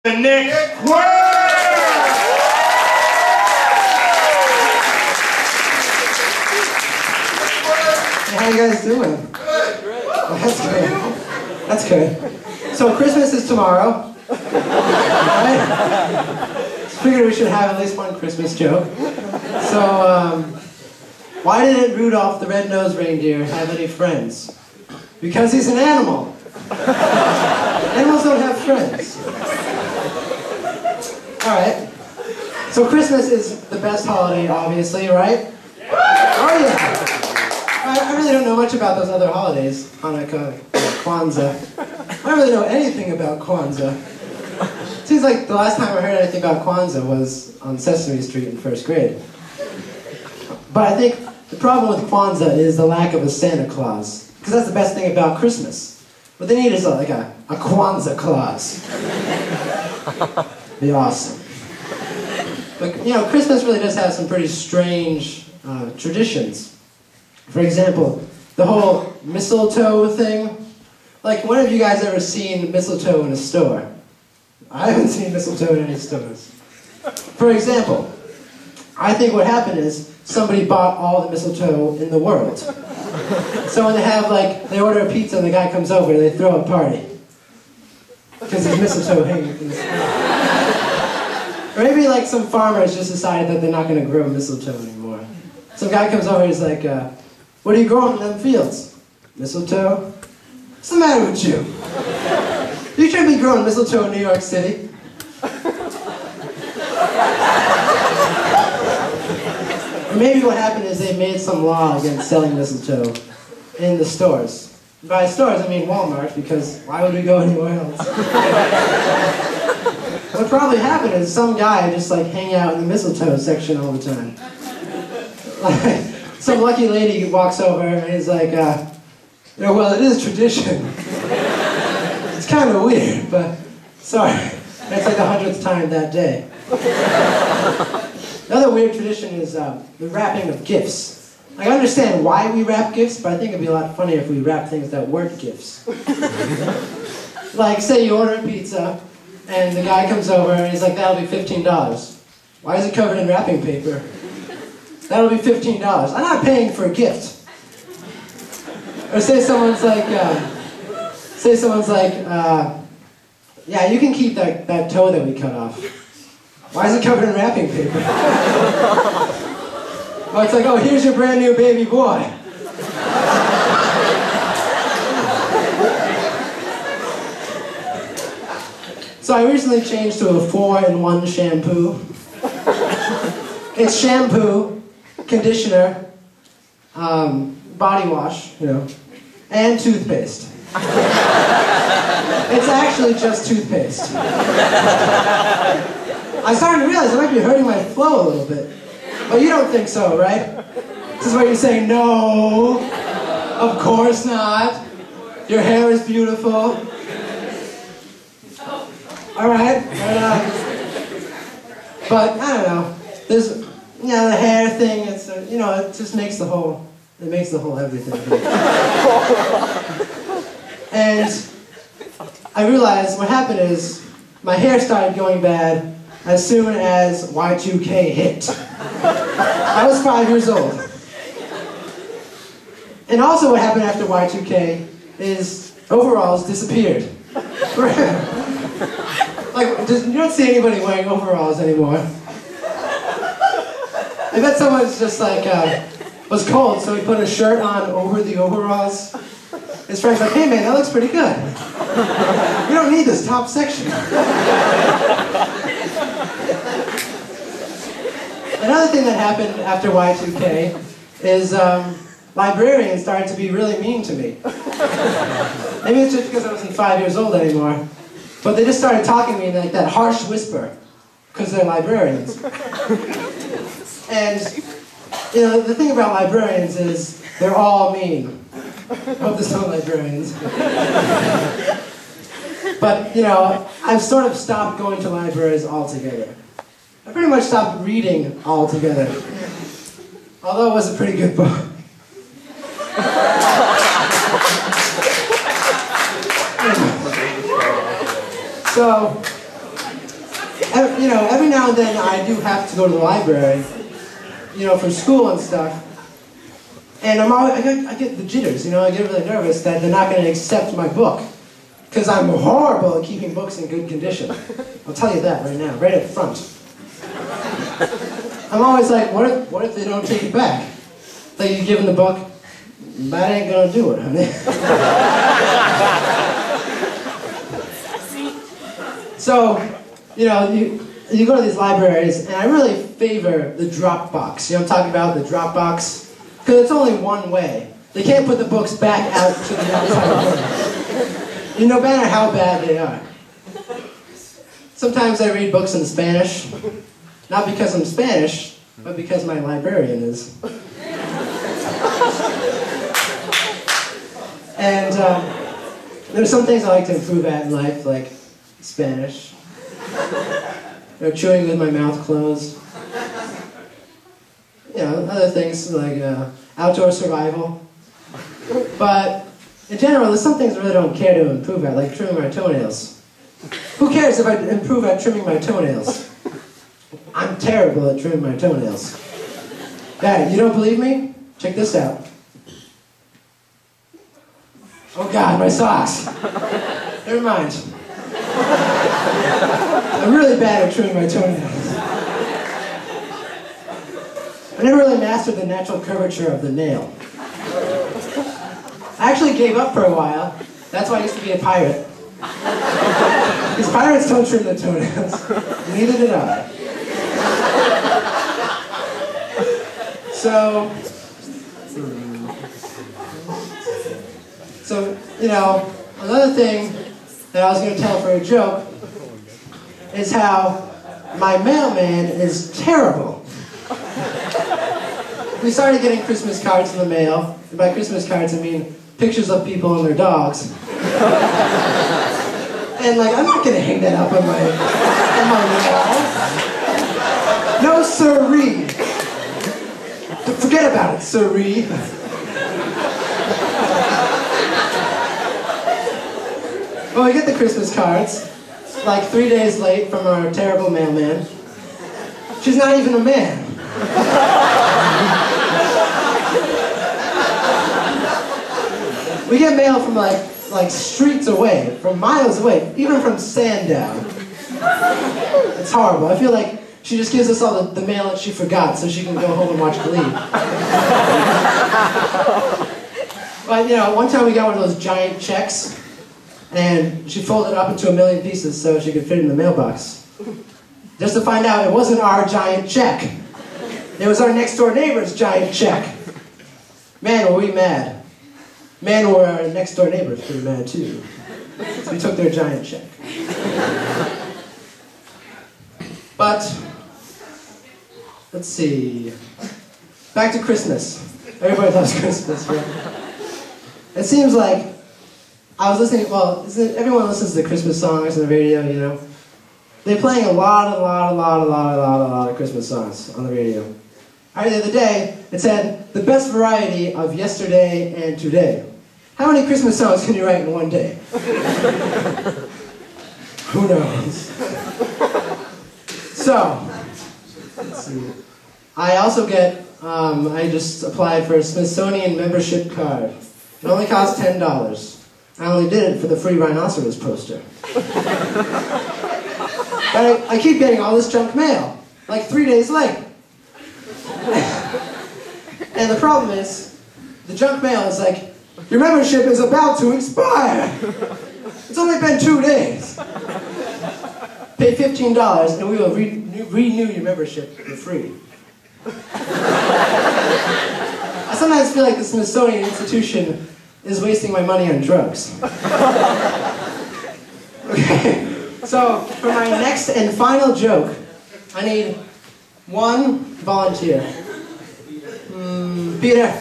Nick Quirk! How you guys doing? Good. Oh, that's good. That's good. So Christmas is tomorrow. Right? Figured we should have at least one Christmas joke. So, why didn't Rudolph the red-nosed reindeer have any friends? Because he's an animal. Animals don't have friends. Alright. So Christmas is the best holiday, obviously, right? Oh yeah! I really don't know much about those other holidays. Hanukkah, Kwanzaa. I don't really know anything about Kwanzaa. Seems like the last time I heard anything about Kwanzaa was on Sesame Street in first grade. But I think the problem with Kwanzaa is the lack of a Santa Claus. Because that's the best thing about Christmas. What they need is like a Kwanzaa Claus. Be awesome. But, you know, Christmas really does have some pretty strange traditions. For example, the whole mistletoe thing. Like, when have you guys ever seen mistletoe in a store? I haven't seen mistletoe in any stores. For example, I think what happened is somebody bought all the mistletoe in the world. So when they have, like, they order a pizza and the guy comes over, they throw a party. Because there's mistletoe hanging in the store. Or maybe, like, some farmers just decided that they're not going to grow mistletoe anymore. Some guy comes over and he's like, what are you growing in them fields? Mistletoe? What's the matter with you? You shouldn't be growing mistletoe in New York City. Or maybe what happened is they made some law against selling mistletoe in the stores. By stores, I mean Walmart, because why would we go anywhere else? What probably happened is some guy just like hang out in the mistletoe section all the time. Like, some lucky lady walks over and he's like, you know, well, it is tradition. It's kind of weird, but sorry. That's like the 100th time that day. Another weird tradition is the wrapping of gifts. Like, I understand why we wrap gifts, but I think it'd be a lot funnier if we wrap things that weren't gifts. Like, say you order a pizza, and the guy comes over and he's like, that'll be $15. Why is it covered in wrapping paper? That'll be $15. I'm not paying for a gift. Or say someone's like, yeah, you can keep that toe that we cut off. Why is it covered in wrapping paper? Oh, it's like, oh, here's your brand new baby boy. So I recently changed to a 4-in-1 shampoo. It's shampoo, conditioner, body wash, you know, and toothpaste. It's actually just toothpaste. I'm starting to realize I might be hurting my flow a little bit. Oh, you don't think so, right? This is where you say, no, of course not. Your hair is beautiful. All right, but I don't know. There's, you know, the hair thing. It's, you know, it just makes the whole, everything. And I realized what happened is my hair started going bad as soon as Y2K hit. I was 5 years old. And also what happened after Y2K is overalls disappeared. Like, you don't see anybody wearing overalls anymore. I bet someone's just like, was cold, so he put a shirt on over the overalls. His friend's like, hey man, that looks pretty good. You don't need this top section. Another thing that happened after Y2K is librarians started to be really mean to me. Maybe it's just because I wasn't 5 years old anymore. But they just started talking to me in like that harsh whisper, because they're librarians. And, you know, the thing about librarians is they're all mean. I hope there's no librarians. But, you know, I've sort of stopped going to libraries altogether. I pretty much stopped reading altogether. Although it was a pretty good book. So, now and then I do have to go to the library, you know, for school and stuff. And I get the jitters, you know, I get really nervous that they're not going to accept my book. Because I'm horrible at keeping books in good condition. I'll tell you that right now, right up front. I'm always like, what if they don't take it back? Like you give them the book, that ain't gonna do it, honey. So, you know, you go to these libraries, and I really favor the drop box. You know what I'm talking about, the drop box? Because it's only one way. They can't put the books back out to the outside world. You know, no matter how bad they are. Sometimes I read books in Spanish, not because I'm Spanish, but because my librarian is. And there's some things I like to improve at in life, like Spanish. You know, chewing with my mouth closed. You know, other things like outdoor survival. But in general, there's some things I really don't care to improve at, like trimming my toenails. Who cares if I improve at trimming my toenails? I'm terrible at trimming my toenails. Hey, you don't believe me? Check this out. Oh God, my socks. Never mind. I'm really bad at trimming my toenails. I never really mastered the natural curvature of the nail. I actually gave up for a while. That's why I used to be a pirate. Because pirates don't trim their toenails. Neither did I. So, you know, another thing that I was going to tell for a joke is how my mailman is terrible. We started getting Christmas cards in the mail. And by Christmas cards, I mean pictures of people and their dogs. And like, I'm not going to hang that up on my wall. No siree. Forget about it, siree. Well, we get the Christmas cards, like 3 days late from our terrible mailman. She's not even a man. We get mail from like streets away, from miles away, even from Sandown. It's horrible. I feel like she just gives us all the mail that she forgot so she can go home and watch Glee. But, you know, one time we got one of those giant checks, and she folded it up into 1,000,000 pieces so she could fit it in the mailbox. Just to find out it wasn't our giant check. It was our next door neighbor's giant check. Man, were we mad. Man, were our next door neighbors pretty mad too. So we took their giant check. But, let's see. Back to Christmas. Everybody loves Christmas, right? It seems like I was listening, well, everyone listens to Christmas songs on the radio, you know. They're playing a lot of Christmas songs on the radio. The other day, it said, the best variety of yesterday and today. How many Christmas songs can you write in one day? Who knows? So, let's see. I also get, I just applied for a Smithsonian membership card. It only costs $10. I only did it for the free rhinoceros poster. But I keep getting all this junk mail, like 3 days late. And the problem is, the junk mail is like, your membership is about to expire. It's only been 2 days. Pay $15 and we will renew your membership for free. I sometimes feel like the Smithsonian Institution is wasting my money on drugs. Okay, so for my next and final joke, I need one volunteer. Peter.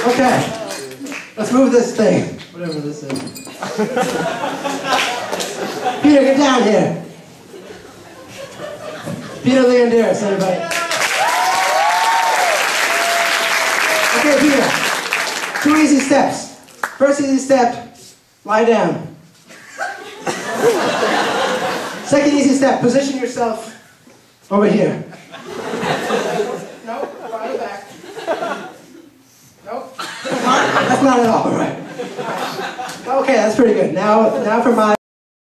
Okay, let's move this thing, whatever this is. Peter, get down here. Peter Leonderis, everybody. Okay, Peter, 2 easy steps. First easy step, lie down. Second easy step, position yourself over here. Nope, farther back. Nope. That's not at all right. Okay, that's pretty good. Now for my